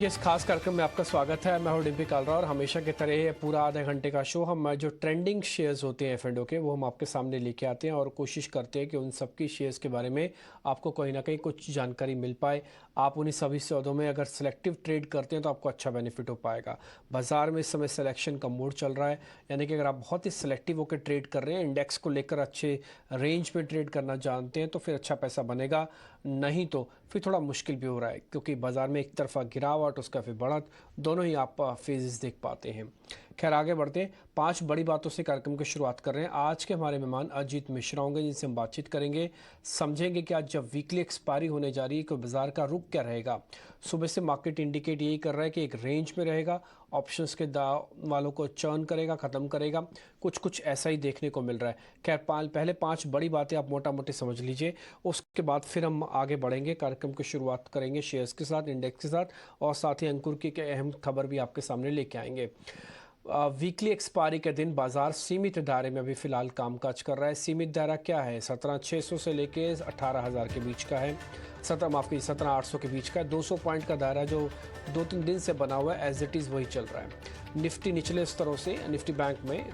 इस खास कार्यक्रम में आपका स्वागत है। मैं हूं डिम्पी कालरा और हमेशा की तरह पूरा आधे घंटे का शो हम जो ट्रेंडिंग शेयर्स होते हैं एफ&ओ के वो हम आपके सामने लेके आते हैं और कोशिश करते हैं कि उन सबकी शेयर्स के बारे में आपको कहीं ना कहीं कुछ जानकारी मिल पाए। आप उन्हीं सभी सौदों में अगर सिलेक्टिव ट्रेड करते हैं तो आपको अच्छा बेनिफिट हो पाएगा। बाजार में इस समय सिलेक्शन का मूड चल रहा है, यानी कि अगर आप बहुत ही सिलेक्टिव होकर ट्रेड कर रहे हैं, इंडेक्स को लेकर अच्छे रेंज में ट्रेड करना जानते हैं तो फिर अच्छा पैसा बनेगा, नहीं तो फिर थोड़ा मुश्किल भी हो रहा है क्योंकि बाजार में एक तरफा गिरावट उसका फिर बढ़त दोनों ही आप फेजेस देख पाते हैं। खैर आगे बढ़ते हैं, 5 बड़ी बातों से कार्यक्रम की शुरुआत कर रहे हैं। आज के हमारे मेहमान अजीत मिश्रा होंगे जिनसे हम बातचीत करेंगे, समझेंगे कि आज जब वीकली एक्सपायरी होने जा रही है कि बाजार का रुख क्या रहेगा। सुबह से मार्केट इंडिकेट यही कर रहा है कि एक रेंज में रहेगा, ऑप्शंस के दाव वालों को चर्न करेगा, ख़त्म करेगा, कुछ ऐसा ही देखने को मिल रहा है। खैर पहले 5 बड़ी बातें आप मोटा मोटी समझ लीजिए, उसके बाद फिर हम आगे बढ़ेंगे। कार्यक्रम की शुरुआत करेंगे शेयर्स के साथ, इंडेक्स के साथ और साथ ही अंकुर की अहम खबर भी आपके सामने लेके आएंगे। वीकली एक्सपायरी के दिन बाजार सीमित दायरे में अभी फिलहाल कामकाज कर रहा है। सीमित दायरा क्या है? 17,600 से लेके 18,000 के बीच का है। 17,800 के बीच का है। 200 पॉइंट का दायरा जो 2-3 दिन से बना हुआ है एज इट इज़ वही चल रहा है। निफ्टी निचले स्तरों से निफ्टी बैंक में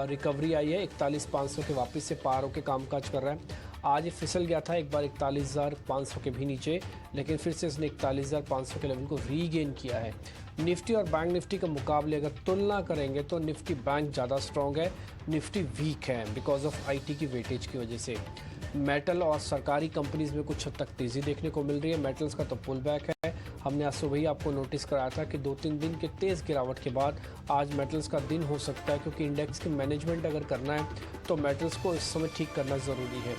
रिकवरी आई है, 41,500 के वापस से पार होकर कामकाज कर रहा है। आज ये फिसल गया था एक बार 41,500 के भी नीचे, लेकिन फिर से इसने 41,500 के लेवल को रीगेन किया है। निफ्टी और बैंक निफ्टी के मुकाबले अगर तुलना करेंगे तो निफ्टी बैंक ज़्यादा स्ट्रॉन्ग है, निफ्टी वीक है बिकॉज ऑफ आईटी की वेटेज की वजह से। मेटल और सरकारी कंपनीज में कुछ हद तक तेज़ी देखने को मिल रही है। मेटल्स का तो पुल बैक है। हमने आज सुबह ही आपको नोटिस कराया था कि 2-3 दिन के तेज़ गिरावट के बाद आज मेटल्स का दिन हो सकता है, क्योंकि इंडेक्स की मैनेजमेंट अगर करना है तो मेटल्स को इस समय ठीक करना ज़रूरी है।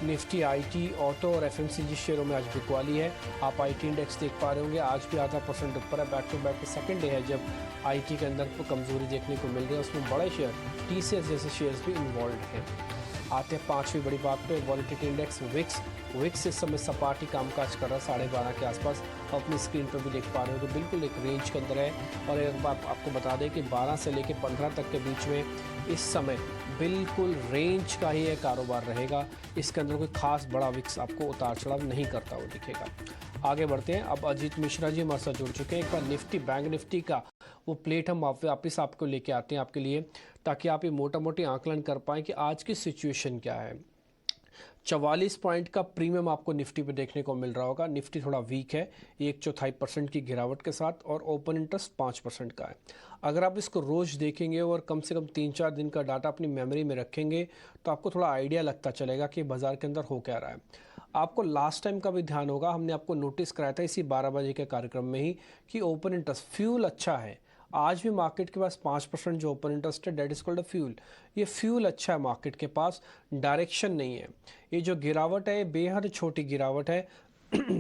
निफ्टी आईटी, ऑटो और एफएमसीजी शेयरों में आज बिकवाली है। आप आईटी इंडेक्स देख पा रहे होंगे, आज भी आधा % ऊपर है। Back to back second day है जब आईटी के अंदर कमजोरी देखने को मिल रही है। उसमें बड़े शेयर टीसीएस जैसे शेयर्स भी इन्वॉल्व हैं। आते हैं 5वीं बड़ी बात पे, वॉलेटिलिटी इंडेक्स विक्स इस समय सपाटी कामकाज कर रहा है 12:30 के आसपास। अपनी स्क्रीन पर भी देख पा रहे हो कि बिल्कुल एक रेंज के अंदर है। और एक बात आपको बता दें कि 12 से लेकर 15 तक के बीच में इस समय बिल्कुल रेंज का ही ये कारोबार रहेगा। इसके अंदर कोई खास बड़ा विक्स आपको उतार चढ़ाव नहीं करता हुआ दिखेगा। आगे बढ़ते हैं, अब अजीत मिश्रा जी हमारे साथ जुड़ चुके हैं। एक बार निफ्टी बैंक निफ्टी का वो प्लेट हम वापस आपको लेके आते हैं आपके लिए, ताकि आप ये मोटा मोटी आंकलन कर पाएँ कि आज की सिचुएशन क्या है। 44 पॉइंट का प्रीमियम आपको निफ्टी पे देखने को मिल रहा होगा। निफ्टी थोड़ा वीक है 1/4% की गिरावट के साथ और ओपन इंटरेस्ट 5% का है। अगर आप इसको रोज़ देखेंगे और कम से कम 3-4 दिन का डाटा अपनी मेमोरी में रखेंगे तो आपको थोड़ा आइडिया लगता चलेगा कि बाज़ार के अंदर हो क्या रहा है। आपको लास्ट टाइम का भी ध्यान होगा, हमने आपको नोटिस कराया था इसी 12 बजे के कार्यक्रम में ही कि ओपन इंटरेस्ट फ्यूल अच्छा है। आज भी मार्केट के पास 5% जो ओपन इंटरेस्ट है, that is called a fuel. ये फ्यूल अच्छा है मार्केट के पास, डायरेक्शन नहीं है। ये जो गिरावट है बेहद छोटी गिरावट है।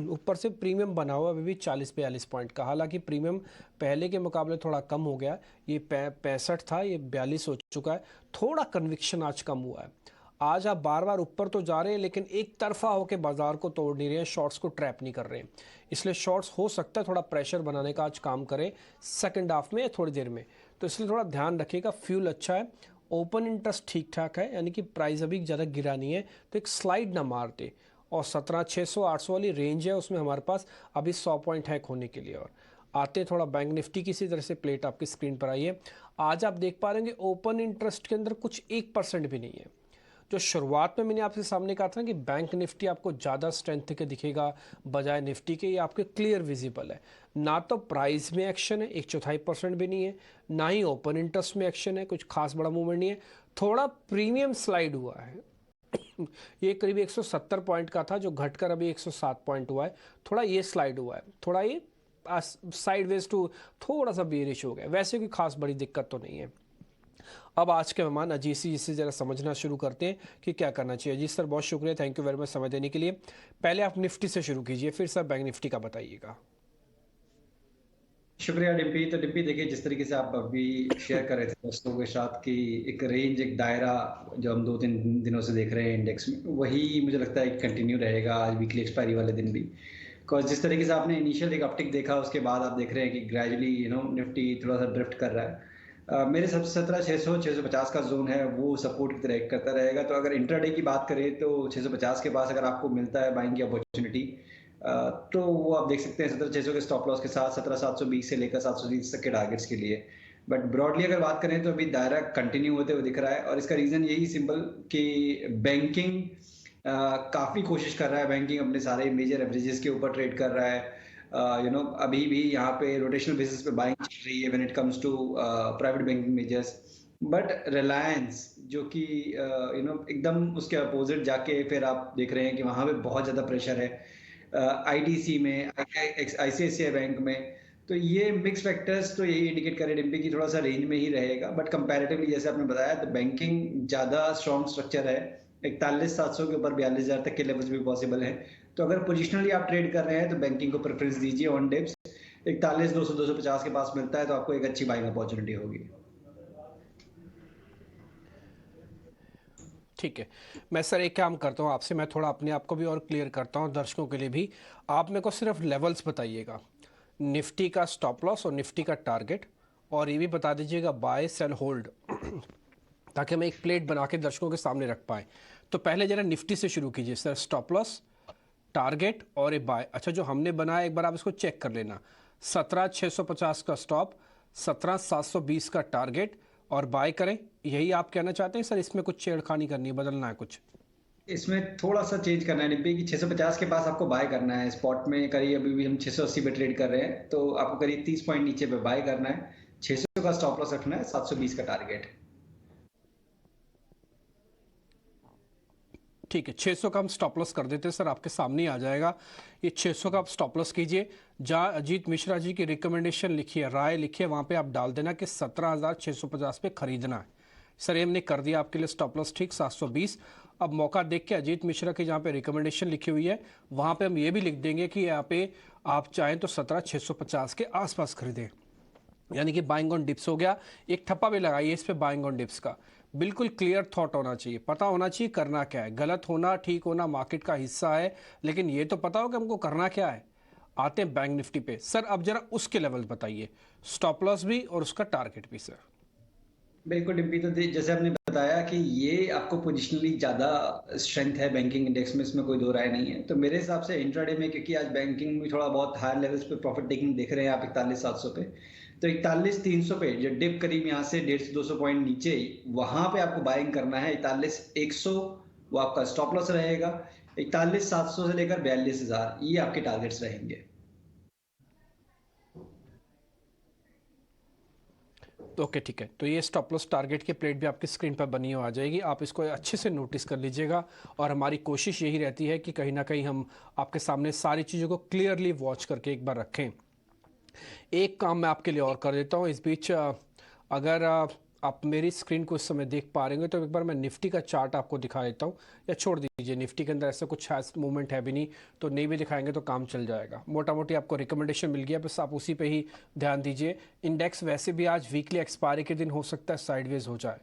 ऊपर से प्रीमियम बना हुआ अभी भी 40-42 पॉइंट का, हालांकि प्रीमियम पहले के मुकाबले थोड़ा कम हो गया। ये 65 था, ये 42 हो चुका है। थोड़ा कन्विक्शन आज कम हुआ है। आज आप बार बार ऊपर तो जा रहे हैं लेकिन एक तरफा होकर बाजार को तोड़ नहीं रहे हैं, शॉर्ट्स को ट्रैप नहीं कर रहे हैं। इसलिए शॉर्ट्स हो सकता है थोड़ा प्रेशर बनाने का आज काम करें सेकंड हाफ में या थोड़ी देर में, तो इसलिए थोड़ा ध्यान रखिएगा। फ्यूल अच्छा है, ओपन इंटरेस्ट ठीक ठाक है, यानी कि प्राइस अभी ज़्यादा गिरा नहीं है तो एक स्लाइड ना मारते। और 17,600-800 वाली रेंज है, उसमें हमारे पास अभी 100 पॉइंट है खोने के लिए। और आते थोड़ा बैंक निफ्टी की इसी तरह से प्लेट आपकी स्क्रीन पर आई है। आज आप देख पा रहे हैं ओपन इंटरेस्ट के अंदर कुछ 1% भी नहीं है। जो शुरुआत में मैंने आपके सामने कहा था कि बैंक निफ्टी आपको ज़्यादा स्ट्रेंथ के दिखेगा बजाय निफ्टी के, ये आपके क्लियर विजिबल है। ना तो प्राइस में एक्शन है, 1/4% भी नहीं है, ना ही ओपन इंटरेस्ट में एक्शन है, कुछ खास बड़ा मूवमेंट नहीं है। थोड़ा प्रीमियम स्लाइड हुआ है। ये करीब 170 पॉइंट का था जो घटकर अभी 107 पॉइंट हुआ है। थोड़ा ये स्लाइड हुआ है, थोड़ा ये साइडवेज टू थोड़ा सा बेरिश हो गया, वैसे कोई खास बड़ी दिक्कत तो नहीं है। अब आज के मेहमान अजीत जी से ज़रा समझना शुरू करते हैं कि क्या करना चाहिए। अजीत सर बहुत शुक्रिया, थैंक यू वेरी मच समय देने के लिए। पहले आप निफ्टी से शुरू कीजिए, फिर सर बैंक निफ्टी का बताइएगा। शुक्रिया डिम्पी। तो डिम्पी देखिए, जिस तरीके से आप अभी शेयर कर रहे थे दोस्तों के साथ कि एक रेंज, एक दायरा जो हम 2-3 दिनों से देख रहे हैं इंडेक्स में, वही मुझे लगता है कंटिन्यू रहेगा आज वीकली एक्सपायरी वाले दिन भी। बिकॉज जिस तरीके से आपने इनिशियल एक अपटिक देखा, उसके बाद आप देख रहे हैं कि ग्रेजुअली निफ्टी थोड़ा सा ड्रिफ्ट कर रहा है। मेरे सब 17,600-650 का जोन है, वो सपोर्ट की तरह करता रहेगा। तो अगर इंट्राडे की बात करें तो 650 के पास अगर आपको मिलता है बाइंग की अपॉर्चुनिटी, तो वो आप देख सकते हैं 17,600 के स्टॉप लॉस के साथ 17,720 से लेकर 730 तक के टारगेट्स के लिए। बट ब्रॉडली अगर बात करें तो अभी दायरा कंटिन्यू होते हुए दिख रहा है, और इसका रीजन यही सिंपल कि बैंकिंग काफी कोशिश कर रहा है, बैंकिंग अपने सारे मेजर एवरेजेस के ऊपर ट्रेड कर रहा है। अभी भी यहाँ पे रोटेशनल बेसिस पे बाइंग चल रही है when it comes to private banking majors. But Reliance जो कि एकदम उसके अपोजिट जाके फिर आप देख रहे हैं कि वहां पे बहुत ज्यादा प्रेशर है, आईडीसी में, आईसीआईसीआई बैंक में। तो ये मिक्स फैक्टर्स तो यही इंडिकेट करे डिम्पी की थोड़ा सा रेंज में ही रहेगा, बट कंपैरेटिवली जैसे आपने बताया तो बैंकिंग ज्यादा स्ट्रॉन्ग स्ट्रक्चर है। 41,700 के ऊपर 42,000 तक के लेवल्स भी पॉसिबल है। तो अगर पोजिशनली आप ट्रेड कर रहे हैं तो बैंकिंग को प्रेफरेंस दीजिए ऑन डिप्स। 41,200 250 के पास मिलता है तो आपको एक अच्छी बाइंग अपॉर्चुनिटी होगी। ठीक है। मैं सर एक काम करता हूँ आपसे, मैं थोड़ा अपने आप को भी और क्लियर करता हूँ, दर्शकों के लिए भी। आप मेरे को सिर्फ लेवल्स बताइएगा, निफ्टी का स्टॉप लॉस और निफ्टी का टारगेट, और ये भी बता दीजिएगा बाय सेल होल्ड, ताकि हम एक प्लेट बना के दर्शकों के सामने रख पाएँ। तो पहले जरा निफ्टी से शुरू कीजिए सर, स्टॉप लॉस, टारगेट और ये बाय। अच्छा, जो हमने बनाया एक बार आप इसको चेक कर लेना, 17,650 का स्टॉप, 17,720 का टारगेट, और बाय करें। यही आप कहना चाहते हैं सर? इसमें कुछ छेड़खानी करनी है, बदलना है कुछ? इसमें थोड़ा सा चेंज करना है डिब्बी कि 650 के पास आपको बाय करना है। स्पॉट में करीब अभी भी हम 680 पे ट्रेड कर रहे हैं, तो आपको करीब 30 पॉइंट नीचे पे बाय करना है। 600 का स्टॉप लॉस रखना है, 720 का टारगेट। ठीक है, 600 का हम स्टॉप लॉस कर देते हैं सर, आपके सामने ही आ जाएगा। ये 600 का आप स्टॉप लॉस कीजिए। जहाँ अजीत मिश्रा जी की रिकमेंडेशन लिखी है, राय लिखी है, वहाँ पे आप डाल देना कि 17,650 पे खरीदना है। सर ये हमने कर दिया आपके लिए स्टॉप लॉस, ठीक, 720। अब मौका देख के अजीत मिश्रा की जहाँ पे रिकमेंडेशन लिखी हुई है वहाँ पे हम ये भी लिख देंगे कि यहाँ पे आप चाहें तो 17,650 के आसपास खरीदें, यानी कि बाइंग ऑन डिप्स हो गया। एक ठप्पा भी लगाइए इस पे बाइंग ऑन डिप्स का। बिल्कुल क्लियर थॉट होना चाहिए, पता होना चाहिए करना क्या है। गलत होना ठीक होना मार्केट का हिस्सा है, लेकिन ये तो पता हो कि हमको करना क्या है। आते हैं बैंक निफ्टी पे सर, अब जरा उसके लेवल बताइए, स्टॉप लॉस भी और उसका टारगेट भी सर। बिल्कुल डिब्बी, तो जैसे आपने बताया कि ये आपको पोजिशनली ज्यादा स्ट्रेंथ है बैंकिंग इंडेक्स में, इसमें कोई दो राय नहीं है। तो मेरे हिसाब से इंट्राडे में, क्योंकि आज बैंकिंग में थोड़ा बहुत हायर लेवल्स पे प्रॉफिट टेकिंग देख रहे हैं आप 41,700 पे, तो 41,300 पे जो डिप करीब यहाँ से 150-200 पॉइंट नीचे, वहां पे आपको बाइंग करना है। 41,100 वो आपका स्टॉप लॉस रहेगा। 41,700 से लेकर 42,000 ये आपके टारगेट्स रहेंगे। ओके ठीक है, तो ये स्टॉप लॉस टारगेट की प्लेट भी आपकी स्क्रीन पर बनी हो आ जाएगी, आप इसको अच्छे से नोटिस कर लीजिएगा। और हमारी कोशिश यही रहती है कि कहीं ना कहीं हम आपके सामने सारी चीज़ों को क्लियरली वॉच करके एक बार रखें। एक काम मैं आपके लिए और कर देता हूँ इस बीच, अगर आप मेरी स्क्रीन को इस समय देख पा रहे हैं तो एक बार मैं निफ्टी का चार्ट आपको दिखा देता हूँ, या छोड़ दीजिए, निफ्टी के अंदर ऐसा कुछ खास मूवमेंट है भी नहीं, तो नहीं भी दिखाएंगे तो काम चल जाएगा। मोटा मोटी आपको रिकमेंडेशन मिल गया, बस आप उसी पे ही ध्यान दीजिए। इंडेक्स वैसे भी आज वीकली एक्सपायरी के दिन हो सकता है साइडवेज हो जाए,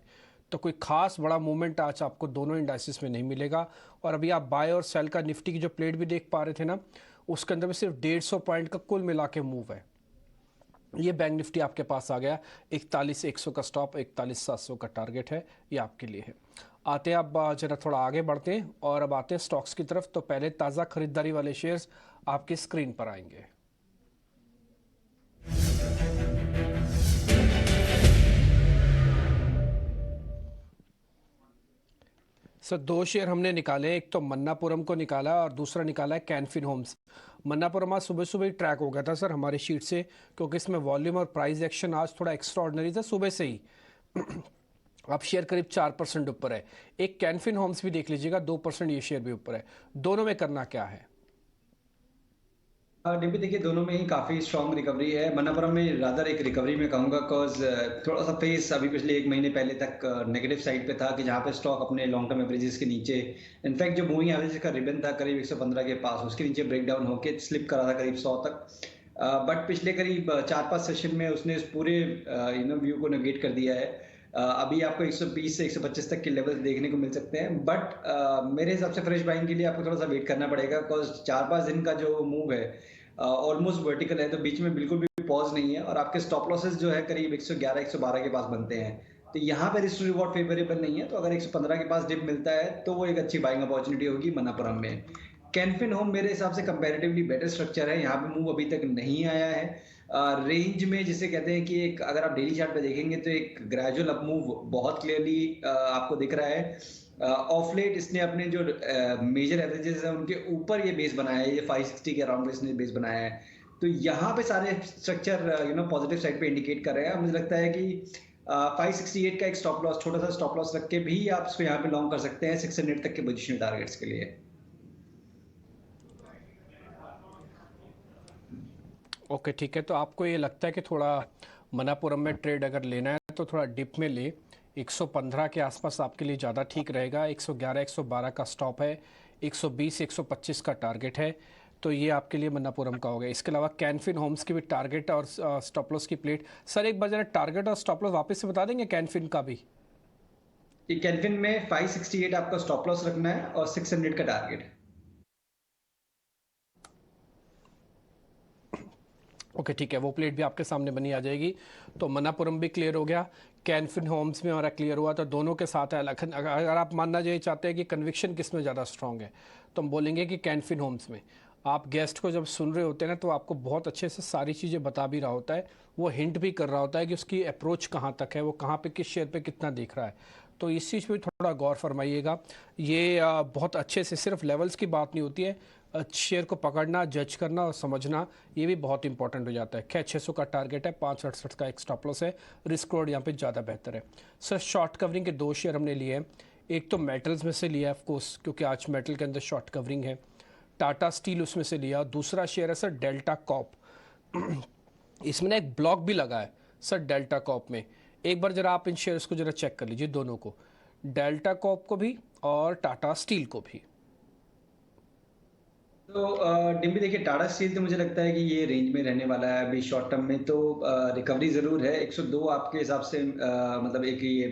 तो कोई खास बड़ा मूवमेंट आज आपको दोनों इंडाइसिस में नहीं मिलेगा। और अभी आप बाय और सेल का निफ्टी की जो प्लेट भी देख पा रहे थे ना, उसके अंदर में सिर्फ 150 पॉइंट का कुल मिला के मूव है। ये बैंक निफ्टी आपके पास आ गया, 41,100 का स्टॉप, 41,700 का टारगेट है, ये आपके लिए है। आते हैं अब जरा थोड़ा आगे बढ़ते हैं और अब आते हैं स्टॉक्स की तरफ। तो पहले ताज़ा खरीदारी वाले शेयर्स आपकी स्क्रीन पर आएंगे। सर दो शेयर हमने निकाले, एक तो मन्नापुरम को निकाला और दूसरा निकाला है कैनफिन होम्स। मन्नापुरम आज सुबह सुबह ही ट्रैक हो गया था सर हमारी शीट से, क्योंकि इसमें वॉल्यूम और प्राइस एक्शन आज थोड़ा एक्स्ट्रा ऑर्डिनरी था सुबह से ही। अब शेयर करीब 4% ऊपर है। एक कैनफिन होम्स भी देख लीजिएगा, 2% ये शेयर भी ऊपर है। दोनों में करना क्या है? डिम्पी देखिए, दोनों में ही काफी स्ट्रॉन्ग रिकवरी है। मन्नापुरम में रादर एक रिकवरी में कहूंगा, बिकॉज थोड़ा सा फेस अभी पिछले एक महीने पहले तक नेगेटिव साइड पे था, कि जहाँ पे स्टॉक अपने लॉन्ग टर्म एवरेजेस के नीचे, इनफैक्ट जो मूविंग एवरेज का रिबन था करीब 115 के पास, उसके नीचे ब्रेक डाउन होकर स्लिप करा था करीब 100 तक। बट पिछले करीब 4-5 सेशन में उसने इस पूरे व्यू को नेगेट कर दिया है। अभी आपको 120 से 125 तक के लेवल देखने को मिल सकते हैं, बट मेरे हिसाब से फ्रेश बाइंग के लिए आपको थोड़ा सा वेट करना पड़ेगा, बिकॉज 4-5 दिन का जो मूव है ऑलमोस्ट वर्टिकल है, तो बीच में बिल्कुल भी पॉज नहीं है, और आपके स्टॉप लॉसेस जो है करीब 111-112 के पास बनते हैं। तो यहाँ पे रिस्क टू रिवॉर्ड फेवरेबल नहीं है, तो अगर 115 के पास डिप मिलता है तो वो एक अच्छी बाइंग अपॉर्चुनिटी होगी मन्नापुरम में। कैनफिन होम मेरे हिसाब से कंपैरेटिवली बेटर स्ट्रक्चर है, यहाँ पे मूव अभी तक नहीं आया है। रेंज में जिसे कहते हैं कि एक अगर आप डेली चार्ट पे देखेंगे तो एक ग्रेजुअल अप मूव बहुत क्लियरली आपको दिख रहा है। ऑफ लेट इसने अपने जो मेजर एवरेजेस हैं उनके ऊपर ये बेस बनाया है, ये 560 के अराउंड इसने बेस बनाया है। तो यहाँ पे सारे स्ट्रक्चर पॉजिटिव साइड पे इंडिकेट कर रहे हैं। मुझे लगता है कि 568 का एक स्टॉप लॉस, छोटा सा स्टॉप लॉस रख के भी आप इसको यहाँ पे लॉन्ग कर सकते हैं 600 तक के पोजिशन टारगेट्स के लिए। ओके ठीक है, तो आपको ये लगता है कि थोड़ा मनापुरम में ट्रेड अगर लेना है तो थोड़ा डिप में ले, 115 के आसपास आपके लिए ज़्यादा ठीक रहेगा। 111 112 का स्टॉप है, 120 125 का टारगेट है, तो ये आपके लिए मन्नापुरम का हो गया। इसके अलावा कैनफिन होम्स की भी टारगेट और स्टॉप लॉस की प्लेट। सर एक बार जरा टारगेट और स्टॉप लॉस वापस से बता देंगे कैनफिन का भी। कि कैनफिन में 568 आपका स्टॉप लॉस रखना है और 600 का टारगेट। ओके ठीक है, वो प्लेट भी आपके सामने बनी आ जाएगी। तो मनापुरम भी क्लियर हो गया, कैनफिन होम्स में हमारा क्लियर हुआ, तो दोनों के साथ है लखन। अगर आप मानना ये चाहते हैं कि कन्विक्शन किस में ज़्यादा स्ट्रांग है तो हम बोलेंगे कि कैनफिन होम्स में। आप गेस्ट को जब सुन रहे होते हैं ना तो आपको बहुत अच्छे से सारी चीज़ें बता भी रहा होता है, वो हिंट भी कर रहा होता है कि उसकी अप्रोच कहाँ तक है, वो कहाँ पे किस शेयर पे कितना देख रहा है। तो इस चीज़ पे थोड़ा गौर फरमाइएगा। ये बहुत अच्छे से, सिर्फ लेवल्स की बात नहीं होती है, शेयर को पकड़ना, जज करना और समझना ये भी बहुत इंपॉर्टेंट हो जाता है। खैर 600 का टारगेट है, 568 का एक स्टॉप लॉस है, रिस्क रोड यहाँ पे ज़्यादा बेहतर है। सर शॉर्ट कवरिंग के दो शेयर हमने लिए हैं, एक तो मेटल्स में से लिया है ऑफकोर्स क्योंकि आज मेटल के अंदर शॉर्ट कवरिंग है, टाटा स्टील उसमें से लिया। दूसरा शेयर है सर डेल्टा कॉप, इसमें ना एक ब्लॉक भी लगा है सर डेल्टा कॉप में। एक बार जरा आप इन शेयर्स को जरा चेक कर लीजिए, दोनों को, डेल्टा कॉप को भी और टाटा स्टील को भी। तो डिम्पी देखिए, टाटा स्टील तो मुझे लगता है कि ये रेंज में रहने वाला है अभी शॉर्ट टर्म में। तो रिकवरी जरूर है, 102 आपके हिसाब से मतलब एक ये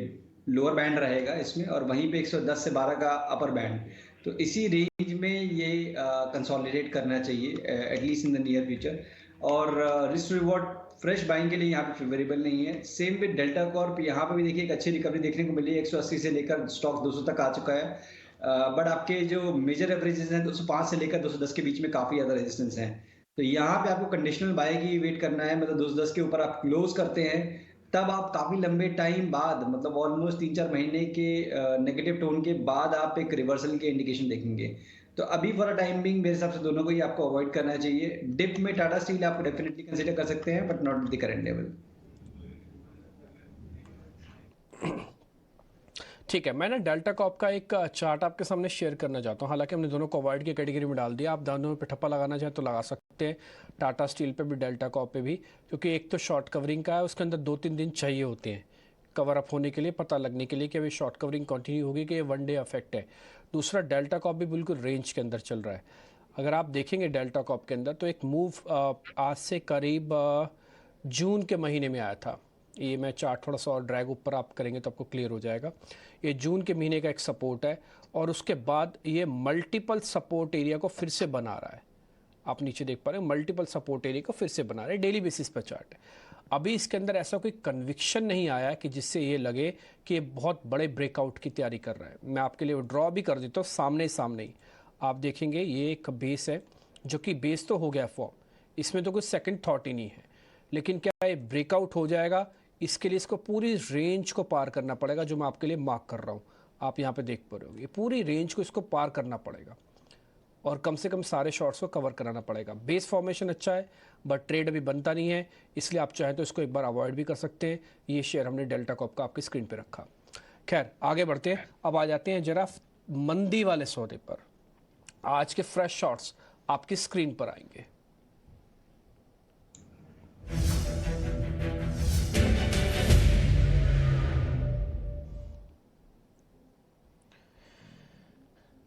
लोअर बैंड रहेगा इसमें, और वहीं पे 110 से 12 का अपर बैंड। तो इसी रेंज में ये कंसोलिडेट करना चाहिए at least in the near future. और रिस्क रिवॉर्ड फ्रेश बाइंग के लिए यहाँ पे फेवरेबल नहीं है। सेम विद डेल्टा कॉर्प, यहाँ पे भी देखिए एक अच्छी रिकवरी देखने को मिली है, 180 से लेकर स्टॉक 200 तक आ चुका है। बट आपके जो मेजर एवरेजेस हैं 205 से लेकर 210 के बीच में काफी ज्यादा रेजिस्टेंस हैं। तो यहाँ पे आपको कंडीशनल बाय की वेट करना है, मतलब 210 के ऊपर आप क्लोज करते हैं तब आप काफी लंबे टाइम बाद, मतलब ऑलमोस्ट 3-4 महीने के नेगेटिव टोन के बाद आप एक रिवर्सल के इंडिकेशन देखेंगे। तो अभी फॉर टाइम बिंग मेरे हिसाब से दोनों को ही आपको अवॉइड करना चाहिए। डिप में टाटा स्टील आप डेफिनेटली कंसीडर कर सकते हैं but not the current level. ठीक है, मैं ना डेल्टा कॉप का एक चार्ट आपके सामने शेयर करना चाहता हूँ। हालांकि हमने दोनों को अवॉइड की कैटेगरी में डाल दिया, आप दोनों पे ठप्पा लगाना चाहें तो लगा सकते हैं, टाटा स्टील पे भी डेल्टा कॉप पे भी, क्योंकि एक तो शॉर्ट कवरिंग का है, उसके अंदर 2-3 दिन चाहिए होते हैं कवर अप होने के लिए, पता लगने के लिए कि अभी शॉर्ट कवरिंग कंटिन्यू होगी कि ये वन डे अफेक्ट है। दूसरा डेल्टा कॉप भी बिल्कुल रेंज के अंदर चल रहा है। अगर आप देखेंगे डेल्टा कॉप के अंदर तो एक मूव आज से करीब जून के महीने में आया था। ये मैं चार्ट थोड़ा सा और ड्रैग ऊपर आप करेंगे तो आपको क्लियर हो जाएगा। ये जून के महीने का एक सपोर्ट है और उसके बाद ये मल्टीपल सपोर्ट एरिया को फिर से बना रहा है। आप नीचे देख पा रहे हैं, मल्टीपल सपोर्ट एरिया को फिर से बना रहे हैं, डेली बेसिस पर चार्ट है। अभी इसके अंदर ऐसा कोई कन्विक्शन नहीं आया कि जिससे ये लगे कि ये बहुत बड़े ब्रेकआउट की तैयारी कर रहा है। मैं आपके लिए ड्रॉ भी कर देता हूँ सामने सामने ही, आप देखेंगे ये एक बेस है जो कि बेस तो हो गया फॉर्म, इसमें तो कुछ सेकंड थॉट ही नहीं है। लेकिन क्या ये ब्रेकआउट हो जाएगा, इसके लिए इसको पूरी रेंज को पार करना पड़ेगा जो मैं आपके लिए मार्क कर रहा हूँ। आप यहाँ पे देख पा रहे हो, ये पूरी रेंज को इसको पार करना पड़ेगा और कम से कम सारे शॉर्ट्स को कवर कराना पड़ेगा। बेस फॉर्मेशन अच्छा है बट ट्रेड अभी बनता नहीं है, इसलिए आप चाहें तो इसको एक बार अवॉइड भी कर सकते हैं। ये शेयर हमने डेल्टा कॉप का आपकी स्क्रीन पे रखा। खैर आगे बढ़ते हैं, अब आ जाते हैं जरा मंदी वाले सौदे पर। आज के फ्रेश शॉर्ट्स आपकी स्क्रीन पर आएंगे।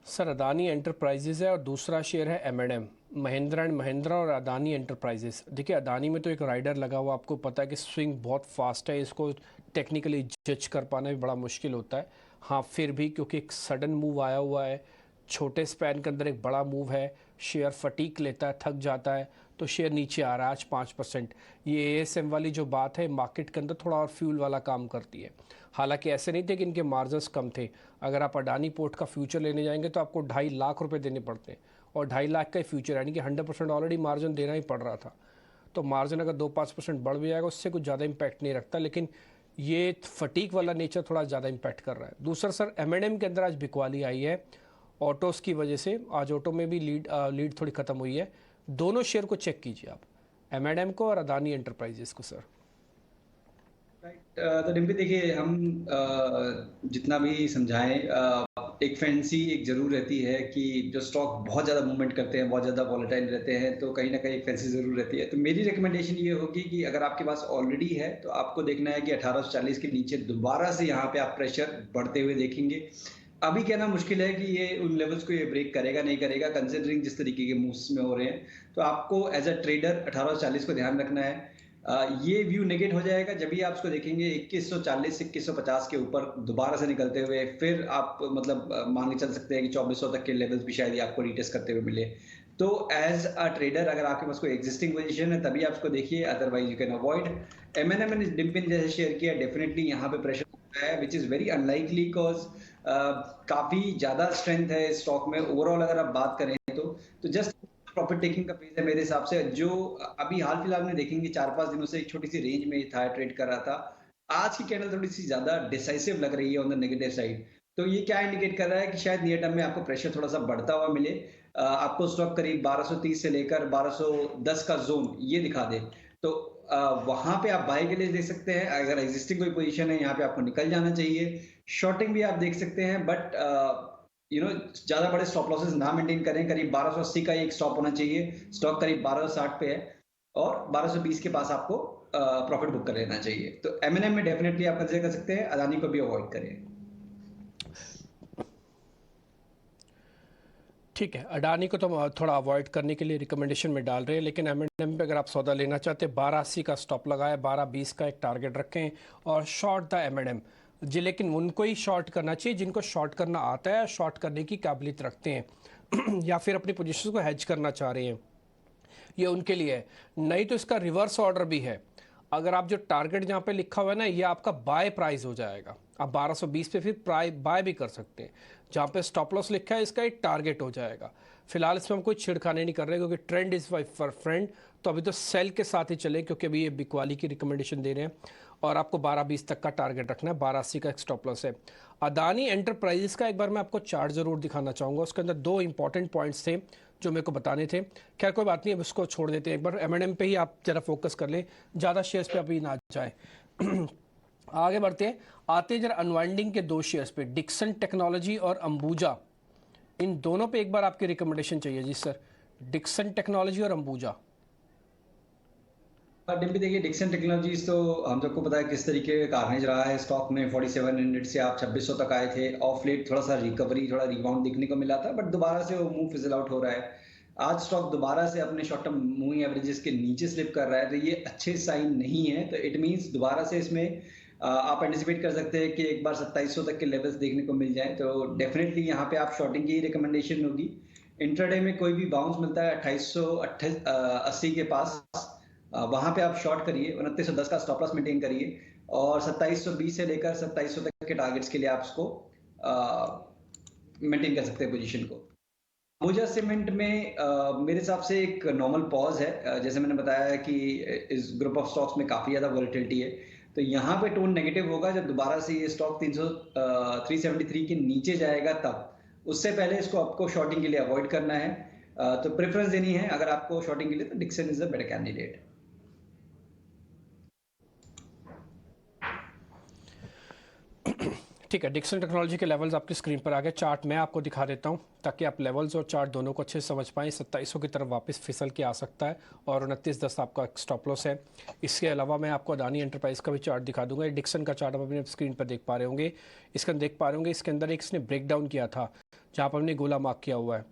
सर अदानी एंटरप्राइजेज है और दूसरा शेयर है M&M, महिंद्रा एंड महिंद्रा और अदानी एंटरप्राइजेज। देखिए अदानी में तो एक राइडर लगा हुआ, आपको पता है कि स्विंग बहुत फास्ट है, इसको टेक्निकली जज कर पाना भी बड़ा मुश्किल होता है। हाँ फिर भी क्योंकि एक सडन मूव आया हुआ है, छोटे स्पैन के अंदर एक बड़ा मूव है, शेयर फटीक लेता है, थक जाता है, तो शेयर नीचे आ रहा है आज 5%। ये ASM वाली जो बात है मार्केट के अंदर थोड़ा और फ्यूल वाला काम करती है। हालांकि ऐसे नहीं थे कि इनके मार्जिन्स कम थे, अगर आप अडानी पोर्ट का फ्यूचर लेने जाएंगे तो आपको 2.5 लाख रुपए देने पड़ते हैं और 2.5 लाख का फ्यूचर, यानी कि 100% ऑलरेडी मार्जिन देना ही पड़ रहा था। तो मार्जिन अगर 2-5% बढ़ भी जाएगा उससे कुछ ज़्यादा इम्पैक्ट नहीं रखता, लेकिन ये फटीक वाला नेचर थोड़ा ज़्यादा इम्पैक्ट कर रहा है। दूसरा सर, M&M के अंदर आज बिकवाली आई है ऑटोज़ की वजह से। आज ऑटो में भी लीड थोड़ी ख़त्म हुई है। दोनों शेयर को चेक कीजिए आप, M&M को और अदानी एंटरप्राइजेस को सर। तो डिम्पी देखिए, हम जितना भी समझाएं, एक फैंसी एक जरूर रहती है कि जो स्टॉक बहुत ज़्यादा मूवमेंट करते हैं, बहुत ज़्यादा वॉलेटाइल रहते हैं, तो कहीं ना कहीं एक फैंसी जरूर रहती है। तो मेरी रिकमेंडेशन ये होगी कि अगर आपके पास ऑलरेडी है तो आपको देखना है कि 1840 के नीचे दोबारा से यहाँ पे आप प्रेशर बढ़ते हुए देखेंगे। अभी कहना मुश्किल है कि ये उन लेवल्स को ये ब्रेक करेगा नहीं करेगा, कंसिडरिंग जिस तरीके के मूव्स में हो रहे हैं। तो आपको एज अ ट्रेडर 1840 को ध्यान रखना है। ये व्यू नेगेट हो जाएगा जब भी आप उसको देखेंगे 2140 2150 के ऊपर दोबारा से निकलते हुए। फिर आप मतलब मान के चल सकते हैं कि 2400 तक के लेवल्स भी शायद आपको रीटेस्ट करते हुए मिले। तो एज अ ट्रेडर अगर आपके पास कोई एग्जिस्टिंग पोजीशन है तभी आप उसको देखिए, otherwise you can avoid. M&M ने डिम्पिन जैसे शेयर किया, डेफिनेटली यहाँ पे प्रेशर है, which is very unlikely, because काफी ज्यादा स्ट्रेंथ है इस स्टॉक में ओवरऑल अगर आप बात करें तो जस्ट प्रॉफिट टेकिंग का पेज है मेरे हिसाब से। जो अभी हाल फिलहाल में देखेंगे 4-5 दिनों से एक छोटी सी रेंज में था, ट्रेड कर रहा था। आज की कैंडल थोड़ी सी ज्यादा डिसाइसिव लग रही है ऑन द नेगेटिव साइड। तो ये क्या इंडिकेट कर रहा है कि शायद नियर टर्म में आपको प्रेशर थोड़ा सा बढ़ता हुआ मिले। आपको स्टॉक करीब 1230 से लेकर 1210 का जोन ये दिखा दे, तो वहां पे आप बाय के लिए देख सकते हैं। अगर एग्जिस्टिंग कोई पोजीशन है यहाँ पे आपको निकल जाना चाहिए। शॉर्टिंग भी आप देख सकते हैं, बट ज्यादा बड़े स्टॉप लॉसेस ना मेंटेन करें। करीब 1280 का एक स्टॉप होना चाहिए। स्टॉक करीब 1260 पे है और 1220 के पास आपको प्रॉफिट बुक कर लेना चाहिए। तो M&M में डेफिनेटली आप कंसिडर कर सकते हैं, अदानी को भी अवॉइड करें। ठीक है, अडानी को तो हम थोड़ा अवॉइड करने के लिए रिकमेंडेशन में डाल रहे हैं, लेकिन M&M पे अगर आप सौदा लेना चाहते हैं 1280 का स्टॉप लगाए, 1220 का एक टारगेट रखें और शॉर्ट द M&M जी। लेकिन उनको ही शॉर्ट करना चाहिए जिनको शॉर्ट करना आता है, शॉर्ट करने की काबिलियत रखते हैं या फिर अपनी पोजीशन को हेज करना चाह रहे हैं, ये उनके लिए है। नहीं तो इसका रिवर्स ऑर्डर भी है। अगर आप जो टारगेट जहाँ पे लिखा हुआ है ना, ये आपका बाय प्राइस हो जाएगा। आप 1220 पे फिर बाय भी कर सकते हैं। जहाँ पे स्टॉप लॉस लिखा है इसका एक टारगेट हो जाएगा। फिलहाल इसमें हम कोई छिड़खाने नहीं कर रहे क्योंकि ट्रेंड इज फॉर फ्रेंड। तो अभी तो सेल के साथ ही चले क्योंकि अभी ये बिकवाली की रिकमेंडेशन दे रहे हैं और आपको 1220 तक का टारगेट रखना है, 1280 का एक स्टॉप लॉस है। अदानी एंटरप्राइजेस का एक बार मैं आपको चार्ट जरूर दिखाना चाहूँगा। उसके अंदर 2 इंपॉर्टेंट पॉइंट्स थे जो मेरे को बताने थे। खैर कोई बात नहीं, अब इसको छोड़ देते हैं। एक बार M&M पे ही आप जरा फोकस कर लें, ज़्यादा शेयर्स पे अभी ना जाए आगे बढ़ते हैं। आते हैं जरा अनवाइंडिंग के 2 शेयर्स पे, डिक्सन टेक्नोलॉजी और अंबुजा। इन दोनों पे एक बार आपकी रिकमेंडेशन चाहिए जी सर, डिक्सन टेक्नोलॉजी और अंबुजा। डिम्पी देखिए, डिक्सन टेक्नोलॉजीज तो हम सबको पता है किस तरीके का कार्नेज रहा है स्टॉक में। 4700 से आप 2600 तक आए थे। ऑफ लेट थोड़ा सा रिकवरी, थोड़ा रिबाउंड देखने को मिला था, बट दोबारा से वो मूव फिजल आउट हो रहा है। आज स्टॉक दोबारा से अपने शॉर्ट टर्म मूविंग एवरेजेस के नीचे स्लिप कर रहा है, तो ये अच्छे साइन नहीं है। तो इट मींस दोबारा से इसमें आप एंटिसिपेट कर सकते हैं कि एक बार 2700 तक के लेवल्स देखने को मिल जाए। तो डेफिनेटली यहाँ पे आप शॉर्टिंग की रिकमेंडेशन होगी। इंट्राडे में कोई भी बाउंस मिलता है 2880 के पास, वहां पे आप शॉर्ट करिए। 2910 का स्टॉप लॉस मेंटेन करिए और 2720 से लेकर 2700 तक के टारगेट्स के लिए आप उसको मेंटेन कर सकते हैं पोजीशन को। अंबुजा सीमेंट में मेरे हिसाब से एक नॉर्मल पॉज है। जैसे मैंने बताया है कि इस ग्रुप ऑफ स्टॉक्स में काफी ज्यादा वॉलेटिलिटी है, तो यहाँ पे टोन नेगेटिव होगा जब दोबारा से ये स्टॉक 373 के नीचे जाएगा तब। उससे पहले इसको आपको शॉर्टिंग के लिए अवॉइड करना है। तो प्रेफरेंस देनी है अगर आपको शॉर्टिंग के लिए, तो Dixon is a better candidate. ठीक है, डिक्सन टेक्नोलॉजी के लेवल्स आपकी स्क्रीन पर आ गए। चार्ट मैं आपको दिखा देता हूं ताकि आप लेवल्स और चार्ट दोनों को अच्छे से समझ पाएं। 2700 की तरफ वापस फिसल के आ सकता है और 2910 आपका स्टॉप लॉस है। इसके अलावा मैं आपको अदानी एंटरप्राइज का भी चार्ट दिखा दूंगा। डिक्सन का चार्ट आप अपने स्क्रीन पर देख पा रहे होंगे। इसके अंदर देख पा रहे होंगे, इसके अंदर एक इसने ब्रेक डाउन किया था जहाँ पर हमने गोला मार्क किया हुआ है।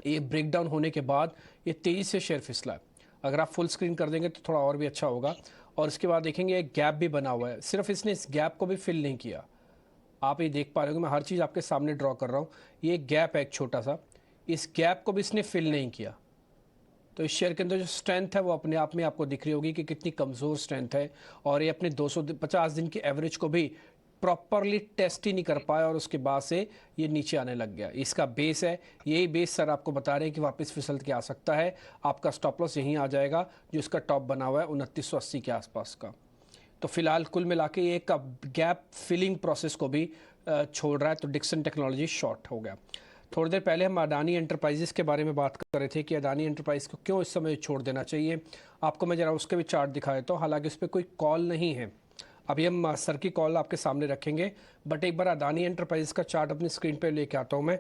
ये ब्रेक डाउन होने के बाद ये तेज़ी से शेयर फिसला है। अगर आप फुल स्क्रीन कर देंगे तो थोड़ा और भी अच्छा होगा। और इसके बाद देखेंगे एक गैप भी बना हुआ है, सिर्फ इसने इस गैप को भी फिल नहीं किया। आप ये देख पा रहे हो, मैं हर चीज़ आपके सामने ड्रॉ कर रहा हूँ। ये गैप है एक छोटा सा, इस गैप को भी इसने फिल नहीं किया। तो इस शेयर के अंदर जो स्ट्रेंथ है वो अपने आप में आपको दिख रही होगी कि कितनी कमज़ोर स्ट्रेंथ है। और ये अपने 250 दिन की एवरेज को भी प्रॉपरली टेस्ट ही नहीं कर पाया और उसके बाद से ये नीचे आने लग गया। इसका बेस है, यही बेस सर आपको बता रहे हैं कि वापस फिसल के आ सकता है। आपका स्टॉप लॉस यहीं आ जाएगा जो इसका टॉप बना हुआ है 2980 के आसपास का। तो फिलहाल कुल मिला के ये एक गैप फिलिंग प्रोसेस को भी छोड़ रहा है, तो डिक्सन टेक्नोलॉजी शॉर्ट हो गया। थोड़ी देर पहले हम अडानी एंटरप्राइजेस के बारे में बात कर रहे थे कि अडानी एंटरप्राइज को क्यों इस समय छोड़ देना चाहिए। आपको मैं ज़रा उसके भी चार्ट दिखा देता हूँ, हालांकि उस पर कोई कॉल नहीं है। अभी हम सर की कॉल आपके सामने रखेंगे, बट एक बार अडानी एंटरप्राइजेस का चार्ट अपनी स्क्रीन पर लेके आता हूँ मैं।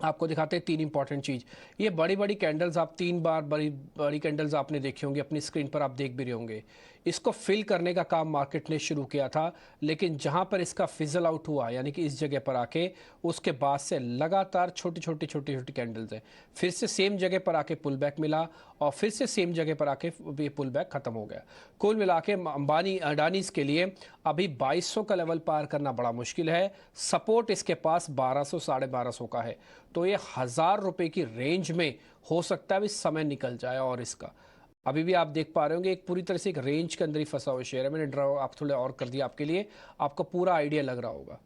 आपको दिखाते हैं 3 इंपॉर्टेंट चीज़। ये बड़ी बड़ी कैंडल्स आप 3 बार बड़ी बड़ी कैंडल्स आपने देखी होंगी, अपनी स्क्रीन पर आप देख भी रहे होंगे। इसको फिल करने का काम मार्केट ने शुरू किया था, लेकिन जहां पर इसका फिजल आउट हुआ, यानी कि इस जगह पर आके, उसके बाद से लगातार छोटी छोटी छोटी छोटी कैंडल्स है। फिर से सेम जगह पर आके पुल बैक मिला और फिर से सेम जगह पर आके ये पुल बैक खत्म हो गया। कुल मिला के अंबानी अडानीज के लिए अभी 2200 का लेवल पार करना बड़ा मुश्किल है। सपोर्ट इसके पास 1200 1250 का है, तो ये 1000 रुपए की रेंज में हो सकता है भी समय निकल जाए। और इसका अभी भी आप देख पा रहे होंगे एक पूरी तरह से एक रेंज के अंदर ही फंसा हुआ शेयर है। मैंने ड्रा आप थोड़े और कर दिया आपके लिए, आपको पूरा आइडिया लग रहा होगा।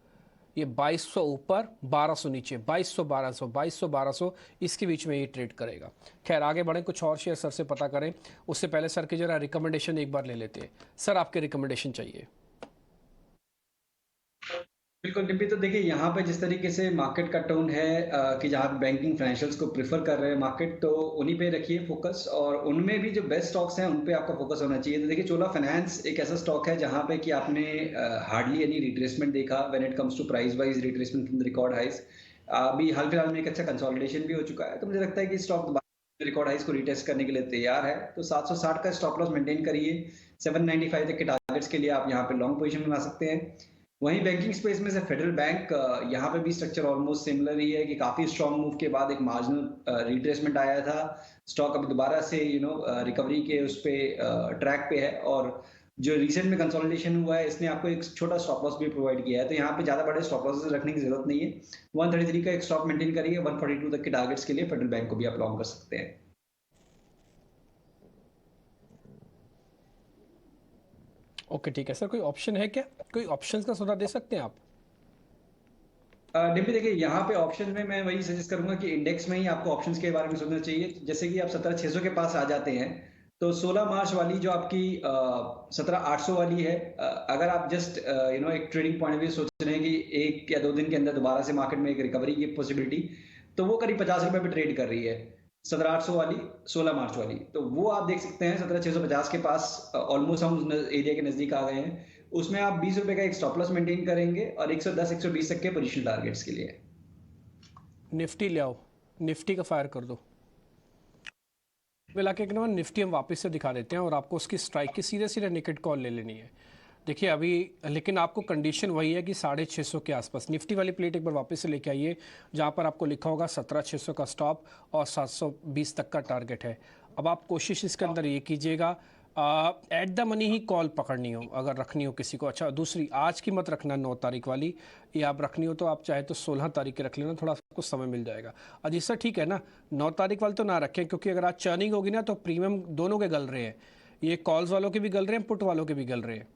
ये 2200 ऊपर 1200 नीचे, 2200 1200 2200 1200 इसके बीच में ये ट्रेड करेगा। खैर आगे बढ़ें, कुछ और शेयर सर से पता करें। उससे पहले सर की जरा रिकमेंडेशन एक बार ले लेते हैं। सर आपके रिकमेंडेशन चाहिए। बिल्कुल डिम्पी, तो देखिए यहाँ पे जिस तरीके से मार्केट का टोन है कि जहाँ बैंकिंग फाइनेंशियल्स को प्रेफर कर रहे हैं मार्केट, तो उन्हीं पे रखिए फोकस, और उनमें भी जो बेस्ट स्टॉक्स हैं उन पे आपका फोकस होना चाहिए। तो देखिए चोला फाइनेंस एक ऐसा स्टॉक है जहाँ पे कि आपने हार्डली एनी रिट्रेसमेंट देखा when it comes to price wise retracement from the record highs. अभी हाल फिलहाल में एक अच्छा कंसोलिडेशन भी हो चुका है, तो मुझे लगता है कि स्टॉक दोबारा रिकॉर्ड हाइज को रिटेस्ट करने के लिए तैयार है। तो 760 का स्टॉप लॉस मेंटेन करिए, 795 तक के टारगेट्स के लिए आप यहाँ पे लॉन्ग पोजीशन बना सकते हैं। वहीं बैंकिंग स्पेस में से फेडरल बैंक, यहाँ पे भी स्ट्रक्चर ऑलमोस्ट सिमिलर ही है कि काफी स्ट्रॉन्ग मूव के बाद एक मार्जिनल रिट्रेसमेंट आया था। स्टॉक अभी दोबारा से रिकवरी के उस पे ट्रैक पे है, और जो रिसेंट में कंसोलिडेशन हुआ है इसने आपको एक छोटा स्टॉप लॉस भी प्रोवाइड किया है। तो यहाँ पे ज्यादा बड़े स्टॉप लॉसेस रखने की जरूरत नहीं है। 133 का एक स्टॉप मेंटेन करिए, 142 तक के टारगेट्स के लिए फेडरल बैंक को भी आप लॉन्ग कर सकते हैं। ओके ठीक है सर, कोई ऑप्शन है क्या? कोई ऑप्शंस का सौदा दे सकते हैं आप? डिम्पी देखिए यहाँ पे ऑप्शन में मैं वही सजेस्ट करूंगा कि इंडेक्स में ही आपको ऑप्शंस के बारे में सोचना चाहिए। जैसे कि आप 17600 के पास आ जाते हैं, तो 16 मार्च वाली जो आपकी 17800 वाली है, अगर आप जस्ट एक ट्रेडिंग पॉइंट ऑफ व्यू सोच रहे हैं कि 1 या 2 दिन के अंदर दोबारा से मार्केट में एक रिकवरी की पॉसिबिलिटी, तो वो करीब 50 रुपए पे ट्रेड कर रही है 17800 वाली, 16 मार्च वाली। तो वो आप देख सकते हैं 17650 के पास, ऑलमोस्ट हम उस एरिया के नजदीक आ गए हैं। उसमें आप 20 रुपए का एक स्टॉप लॉस मेंटेन करेंगे और 110 120 तक के पोजीशन टारगेट्स के लिए। निफ्टी ले आओ, निफ्टी का फायर कर दो। मिला के एक ना निफ्टी हम वापस से दिखा देते हैं और आपको उसकी स्ट्राइक की सीधे सीधे निकट कॉल ले लेनी है। देखिए अभी, लेकिन आपको कंडीशन वही है कि 650 के आसपास निफ्टी वाली प्लेट एक बार वापस से लेके आइए, जहाँ पर आपको लिखा होगा 17600 का स्टॉप और 720 तक का टारगेट है। अब आप कोशिश इसके अंदर ये कीजिएगा, at the money he call पकड़नी हो अगर रखनी हो किसी को। अच्छा दूसरी, आज की मत रखना 9 तारीख वाली, ये आप रखनी हो तो आप चाहे तो 16 तारीख के रख लेना, थोड़ा आपको समय मिल जाएगा। अजीत सर ठीक है ना, 9 तारीख वाले तो ना रखें, क्योंकि अगर आज चर्निंग होगी ना तो प्रीमियम दोनों के गल रहे हैं, ये कॉल्स वालों के भी गल रहे हैं, पुट वालों के भी गल रहे हैं।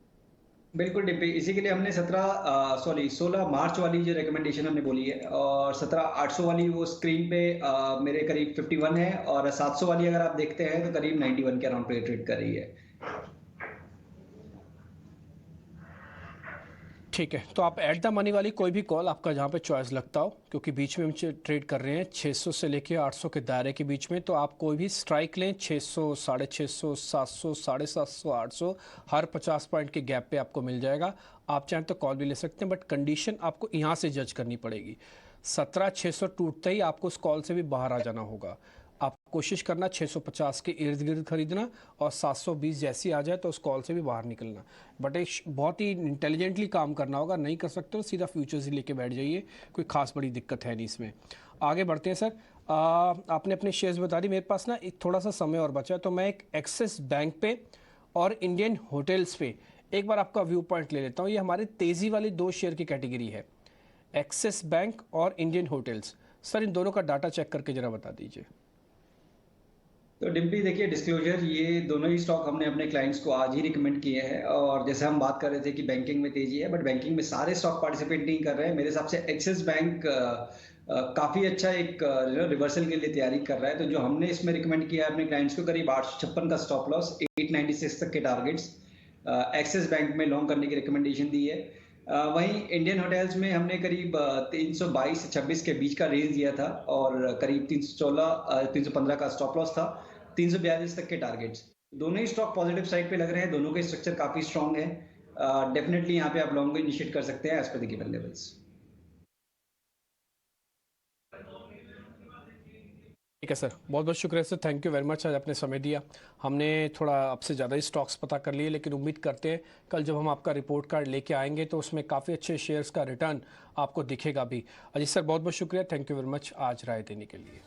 बिल्कुल डिम्पी, इसी के लिए हमने 16 मार्च वाली जो रिकमेंडेशन हमने बोली है, और 17800 वाली वो स्क्रीन पे मेरे करीब 51 है, और 700 वाली अगर आप देखते हैं तो करीब 91 के अराउंड पे ट्रेड कर रही है। ठीक है, तो आप एट द मनी वाली कोई भी कॉल आपका जहाँ पे चॉइस लगता हो, क्योंकि बीच में हम ट्रेड कर रहे हैं 600 से लेके 800 के दायरे के बीच में, तो आप कोई भी स्ट्राइक लें 600 650 700 750 800, हर 50 पॉइंट के गैप पे आपको मिल जाएगा। आप चाहें तो कॉल भी ले सकते हैं, बट कंडीशन आपको यहाँ से जज करनी पड़ेगी। 17600 टूटते ही आपको उस कॉल से भी बाहर आ जाना होगा। आप कोशिश करना 650 के इर्द गिर्द खरीदना, और 720 जैसी आ जाए तो उस कॉल से भी बाहर निकलना। बट एक बहुत ही इंटेलिजेंटली काम करना होगा, नहीं कर सकते तो सीधा फ्यूचर्स ही लेके बैठ जाइए, कोई खास बड़ी दिक्कत है नहीं इसमें। आगे बढ़ते हैं सर। आपने अपने शेयर्स बता दी, मेरे पास ना एक थोड़ा सा समय और बचा है, तो मैं एक एक्सिस बैंक पे और इंडियन होटल्स पे एक बार आपका व्यू पॉइंट ले लेता हूँ। ये हमारे तेज़ी वाली 2 शेयर की कैटेगरी है, एक्सिस बैंक और इंडियन होटल्स। सर इन दोनों का डाटा चेक करके ज़रा बता दीजिए। तो डिम्पी देखिए, डिस्क्लोजर ये दोनों ही स्टॉक हमने अपने क्लाइंट्स को आज ही रिकमेंड किए हैं। और जैसे हम बात कर रहे थे कि बैंकिंग में तेजी है, बट बैंकिंग में सारे स्टॉक पार्टिसिपेट नहीं कर रहे हैं। मेरे हिसाब से एक्सिस बैंक काफी अच्छा एक रिवर्सल के लिए तैयारी कर रहा है। तो जो हमने इसमें रिकमेंड किया है अपने क्लाइंट्स को, करीब 856 का स्टॉप लॉस, 896 तक के टारगेट्स एक्सिस बैंक में लॉन्ग करने की रिकमेंडेशन दी है। वहीं इंडियन होटल्स में हमने करीब 322 से 26 के बीच का रेंज दिया था, और करीब 314 315 का स्टॉप लॉस था, 342 तक के टारगेट्स। दोनों ही स्टॉक पॉजिटिव साइड पे लग रहे हैं, दोनों के स्ट्रक्चर काफी स्ट्रांग है। डेफिनेटली यहाँ पे आप लॉन्ग इनिशिएट कर सकते हैं as per the given levels. ठीक है सर, बहुत बहुत शुक्रिया sir, thank you very much, आज आपने समय दिया। हमने थोड़ा आपसे ज़्यादा ही स्टॉक्स पता कर लिए, लेकिन उम्मीद करते हैं कल जब हम आपका रिपोर्ट कार्ड लेके आएंगे तो उसमें काफ़ी अच्छे शेयर्स का रिटर्न आपको दिखेगा भी। अजीत सर बहुत बहुत शुक्रिया, थैंक यू वेरी मच आज राय देने के लिए।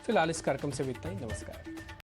फिलहाल इस कार्यक्रम से भी इतना ही, नमस्कार।